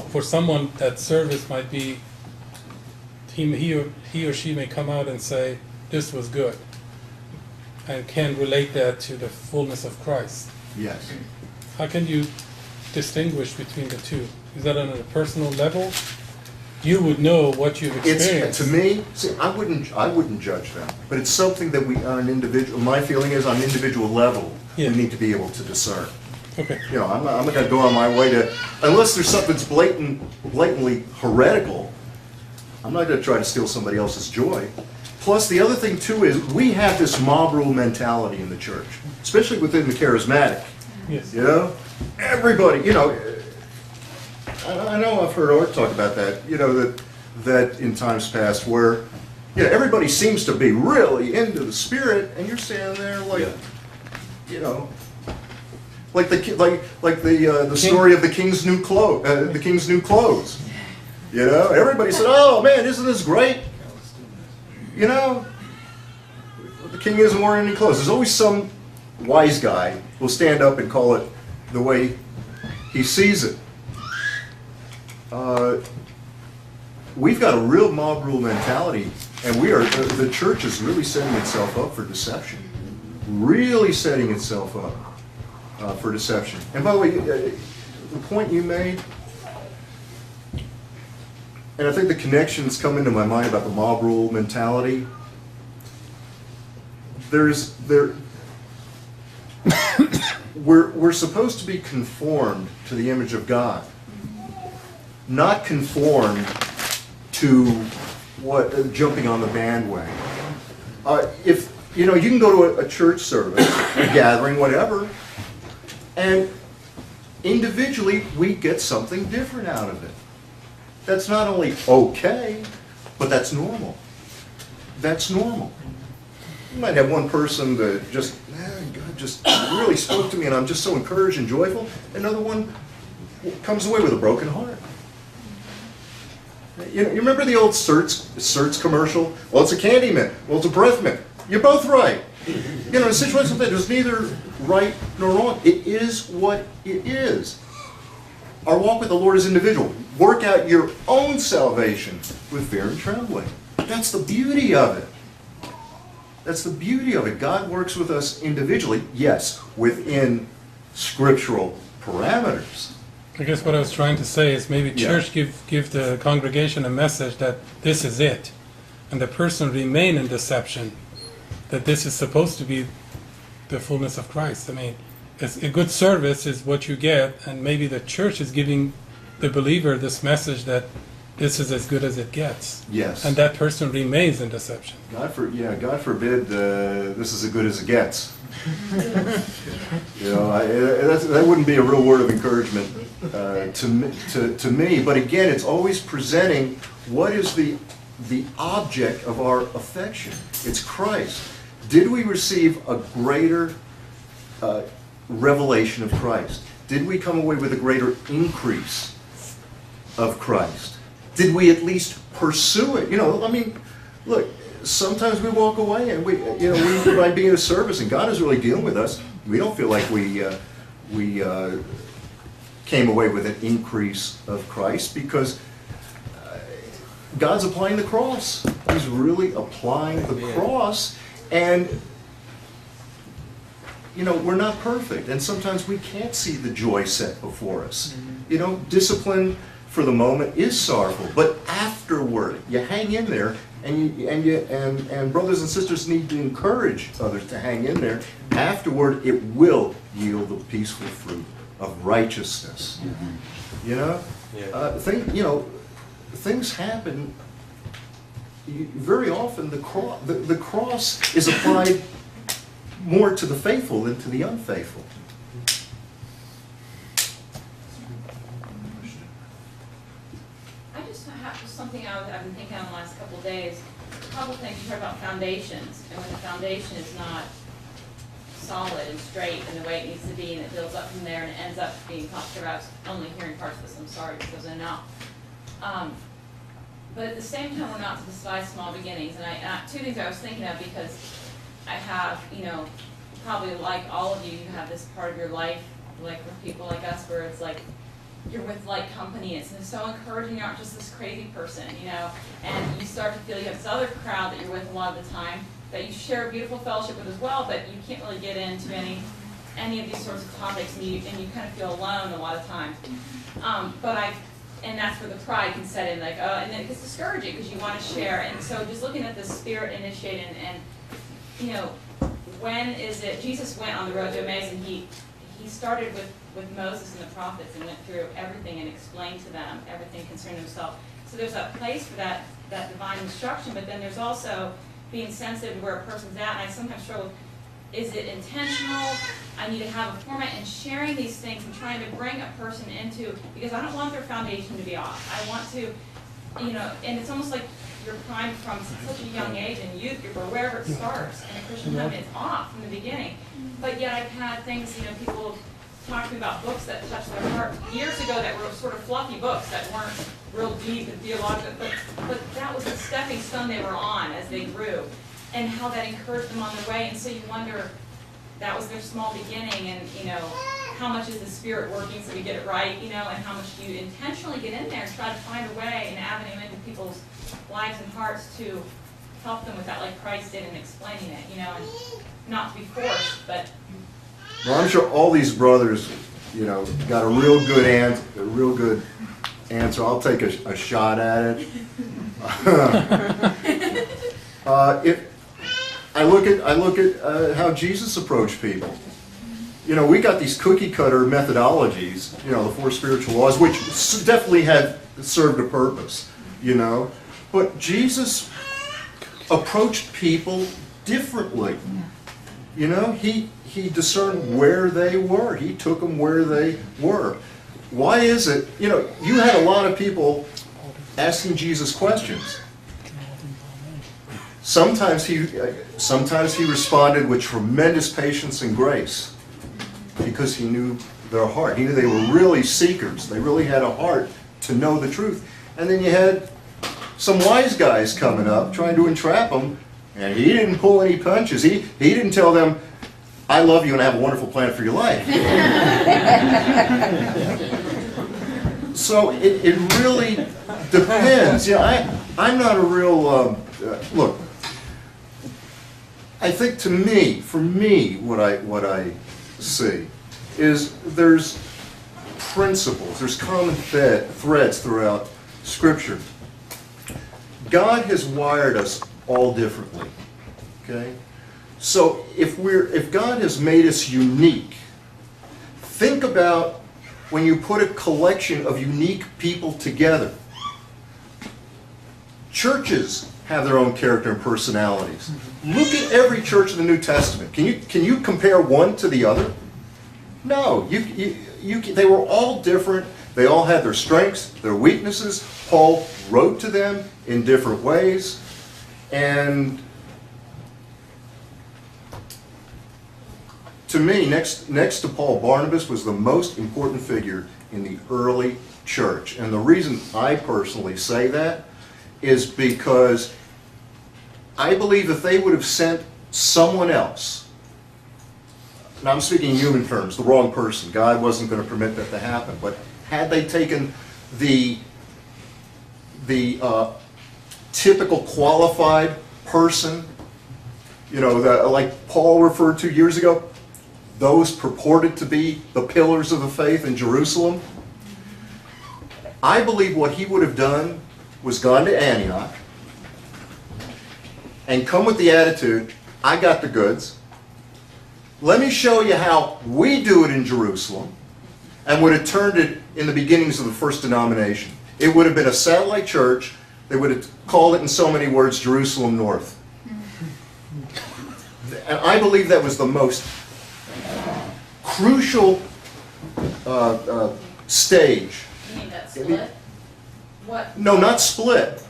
for someone, that service might be, he or she may come out and say, this was good, and can relate that to the fullness of Christ. Yes. How can you distinguish between the two? Is that on a personal level? You would know what you've experienced. It's, to me, see, I wouldn't judge them, but it's something that we, on an individual, my feeling is on an individual level, Yeah. we need to be able to discern. Okay. You know, I'm not going to go on my way to, unless there's something that's blatantly heretical, I'm not going to try to steal somebody else's joy. Plus, the other thing too is, we have this mob rule mentality in the church, especially within the charismatic. Yes. You know, everybody, you know, I know I've heard Art talk about that, you know, that in times past where, you know, everybody seems to be really into the Spirit, and you're standing there like, you know, like the story of the king's new clothes. You know, everybody said, "Oh man, isn't this great?" You know, the king isn't wearing any clothes. There's always some wise guy who will stand up and call it the way he sees it. We've got a real mob rule mentality, and the church is really setting itself up for deception. Really setting itself up for deception. And by the way, the point you made, and I think the connections come into my mind about the mob rule mentality. We're supposed to be conformed to the image of God, not conformed to what jumping on the bandwagon. If you know, you can go to a church service, a gathering, whatever, and individually we get something different out of it. That's not only okay, but that's normal. That's normal. You might have one person that just, man, God just really spoke to me and I'm just so encouraged and joyful. Another one comes away with a broken heart. You remember the old Certs commercial? Well, it's a candy mint. Well, it's a breath mint. You're both right. You know, in a situation like that, there's neither right nor wrong. It is what it is. Our walk with the Lord is individual. Work out your own salvation with fear and trembling. That's the beauty of it. That's the beauty of it. God works with us individually, yes, within scriptural parameters. I guess what I was trying to say is maybe Yeah. church give the congregation a message that this is it, and the person remain in deception, that this is supposed to be the fullness of Christ. I mean, it's a good service is what you get, and maybe the church is giving the believer this message that this is as good as it gets. Yes. And that person remains in deception. God forbid this is as good as it gets. You know, that wouldn't be a real word of encouragement to me. But again, it's always presenting what is the object of our affection. It's Christ. Did we receive a greater revelation of Christ? Did we come away with a greater increase of Christ? Did we at least pursue it? You know, I mean, look, sometimes we walk away and we might be in a service and God is really dealing with us. We don't feel like we came away with an increase of Christ because God's applying the cross. He's really applying the cross, and you know, we're not perfect, and sometimes we can't see the joy set before us. You know, discipline for the moment is sorrowful, but afterward, you hang in there, and brothers and sisters need to encourage others to hang in there. Afterward, it will yield the peaceful fruit of righteousness. You know, things happen. Very often, the cross is applied more to the faithful than to the unfaithful. I just have something I've been thinking on the last couple of days. A couple of things you heard about foundations, and when the foundation is not solid and straight in the way it needs to be, and it builds up from there, and it ends up being talked about. Only hearing parts of this, I'm sorry, because I know. But at the same time, we're not to despise small beginnings. And two things I was thinking of, because I have, you know, probably like all of you, you have this part of your life, like with people like us, where it's like you're with like company. It's so encouraging. You're not just this crazy person, and you start to feel you have this other crowd that you're with a lot of the time that you share a beautiful fellowship with as well, but you can't really get into any of these sorts of topics, and you kind of feel alone a lot of times. And that's where the pride can set in, and then it gets discouraging because you want to share. And so just looking at the Spirit initiated, and when is it? Jesus went on the road to Emmaus, and he started with Moses and the prophets and went through everything and explained to them everything concerning himself. So there's a place for that divine instruction, but then there's also being sensitive to where a person's at. And I sometimes struggle. Is it intentional? I need to have a format, and sharing these things and trying to bring a person into, because I don't want their foundation to be off. I want to, and it's almost like you're primed from such a young age in youth group or wherever it starts in a Christian home, it's off from the beginning. But yet I've had things, people talk to me about books that touch their heart years ago that were sort of fluffy books that weren't real deep and theological, but that was the stepping stone they were on as they grew, and how that encouraged them on their way. And so you wonder, that was their small beginning, and how much is the Spirit working so we get it right, and how much do you intentionally get in there and try to find a way, an avenue into people's lives and hearts to help them with that, like Christ did in explaining it, and not to be forced, but. Well, I'm sure all these brothers, got a real good answer. I'll take a shot at it. I look at how Jesus approached people. We got these cookie cutter methodologies, the 4 spiritual laws, which definitely have served a purpose, But Jesus approached people differently. He discerned where they were. He took them where they were. Why is it, you had a lot of people asking Jesus questions. Sometimes he responded with tremendous patience and grace because he knew their heart. He knew they were really seekers. They really had a heart to know the truth. And then you had some wise guys coming up trying to entrap them, and he didn't pull any punches. He didn't tell them, I love you and I have a wonderful plan for your life. So it really depends. I'm not a real, look, I think for me, what I see is there's principles, there's common threads throughout Scripture. God has wired us all differently, okay? So if God has made us unique, think about when you put a collection of unique people together. Churches have their own character and personalities. Look at every church in the New Testament. Can you compare one to the other? No. They were all different. They all had their strengths, their weaknesses. Paul wrote to them in different ways. And to me, next to Paul, Barnabas was the most important figure in the early church. And the reason I personally say that is because I believe if they would have sent someone else, and I'm speaking in human terms, the wrong person, God wasn't going to permit that to happen, but had they taken the typical qualified person, like Paul referred to years ago, those purported to be the pillars of the faith in Jerusalem, I believe what he would have done was gone to Antioch and come with the attitude, I got the goods. Let me show you how we do it in Jerusalem, and would have turned it in the beginnings of the first denomination. It would have been a satellite church. They would have called it in so many words, Jerusalem North. And I believe that was the most crucial stage. You mean that split? What? No, not split.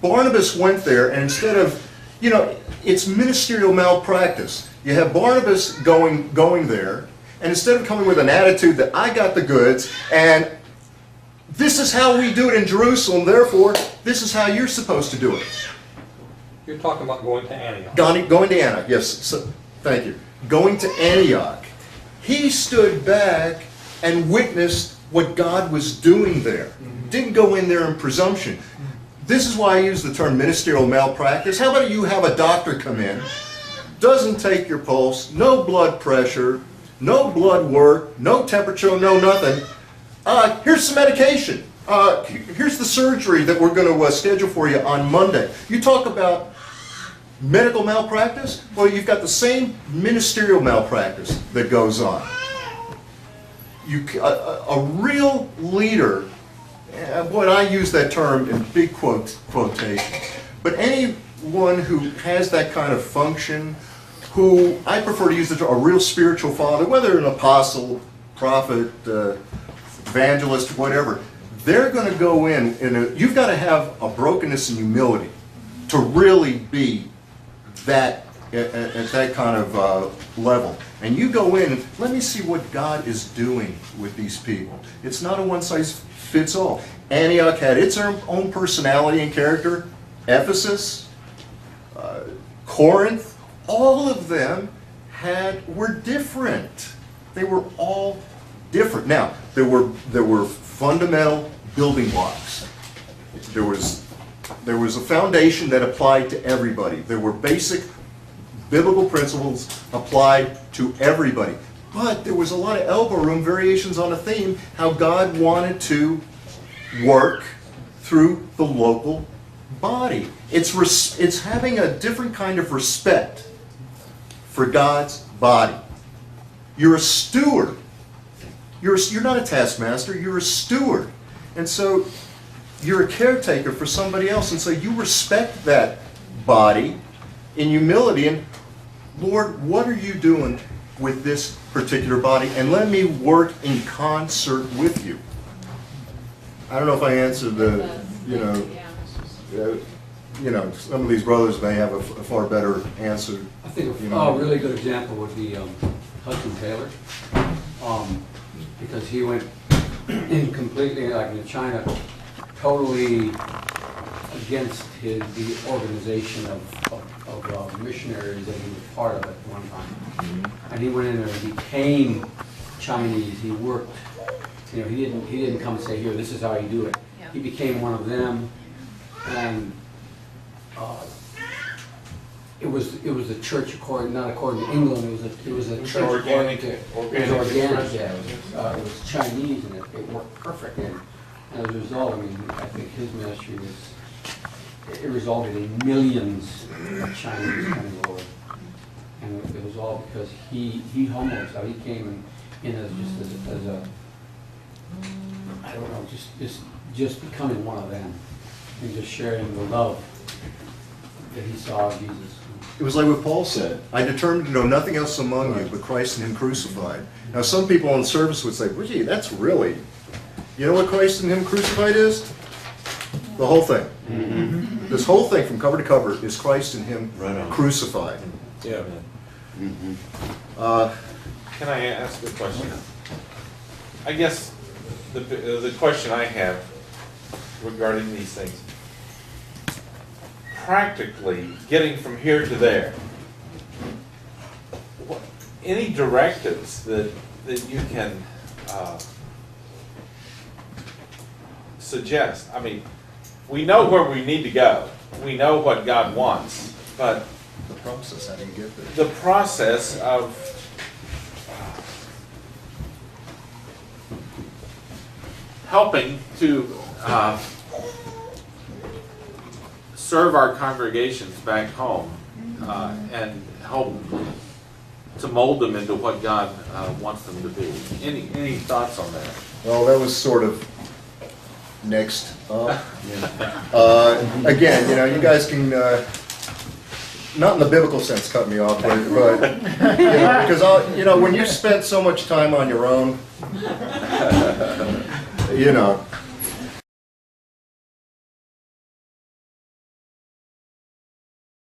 Barnabas went there, and instead of, it's ministerial malpractice. You have Barnabas going there, and instead of coming with an attitude that I got the goods, and this is how we do it in Jerusalem, therefore, this is how you're supposed to do it. You're talking about going to Antioch. Going to Antioch, yes. So, thank you. Going to Antioch. He stood back and witnessed what God was doing there. Didn't go in there in presumption. This is why I use the term ministerial malpractice. How about you have a doctor come in, doesn't take your pulse, no blood pressure, no blood work, no temperature, no nothing. Here's some medication. Here's the surgery that we're going to schedule for you on Monday. You talk about medical malpractice? Well, you've got the same ministerial malpractice that goes on. A real leader, boy, I use that term in big quotations, but anyone who has that kind of function, who I prefer to use the term a real spiritual father, whether an apostle, prophet, evangelist, whatever, they're going to go in, you've got to have a brokenness and humility to really be that at that kind of level. And you go in and let me see what God is doing with these people. It's not a one-size-fits-all. Antioch had its own personality and character. Ephesus, Corinth, all of them were different. They were all different. Now, there were fundamental building blocks. There was a foundation that applied to everybody. There were basic biblical principles applied to everybody. But there was a lot of elbow room, variations on a theme, how God wanted to work through the local body. It's having a different kind of respect for God's body. You're a steward. You're not a taskmaster, you're a steward. And so you're a caretaker for somebody else. And so you respect that body in humility. And Lord, what are you doing with this particular body? And let me work in concert with you. I don't know if I answered some of these brothers may have a far better answer. I think a really good example would be Hudson Taylor, because he went in completely, like in China, totally against the organization of missionaries that he was part of at one time. And he went in there and became Chinese. He worked, he didn't come and say, here, this is how you do it. Yeah. He became one of them, and it was a church not according to England. It was a church organic. It was organic. Yeah, it was Chinese, and it worked perfect. And as a result, I think his ministry it resulted in millions of Chinese coming over, and it was all because he humbled himself. He came in as a I don't know, just becoming one of them, and just sharing the love that he saw of Jesus. It was like what Paul said, I determined to know nothing else among you but Christ and Him crucified. Now some people in service would say, well, gee, that's really, you know what Christ and Him crucified is? The whole thing. Mm-hmm. This whole thing from cover to cover is Christ and Him crucified. Yeah. Can I ask a question? I guess the question I have regarding these things, practically getting from here to there, any directives that you can suggest? I mean, we know where we need to go. We know what God wants, but The process, how do you get there? the process of helping to serve our congregations back home and help to mold them into what God wants them to be. Any thoughts on that? Well, that was sort of next up. Again, you guys can, not in the biblical sense cut me off, but because when you spent so much time on your own,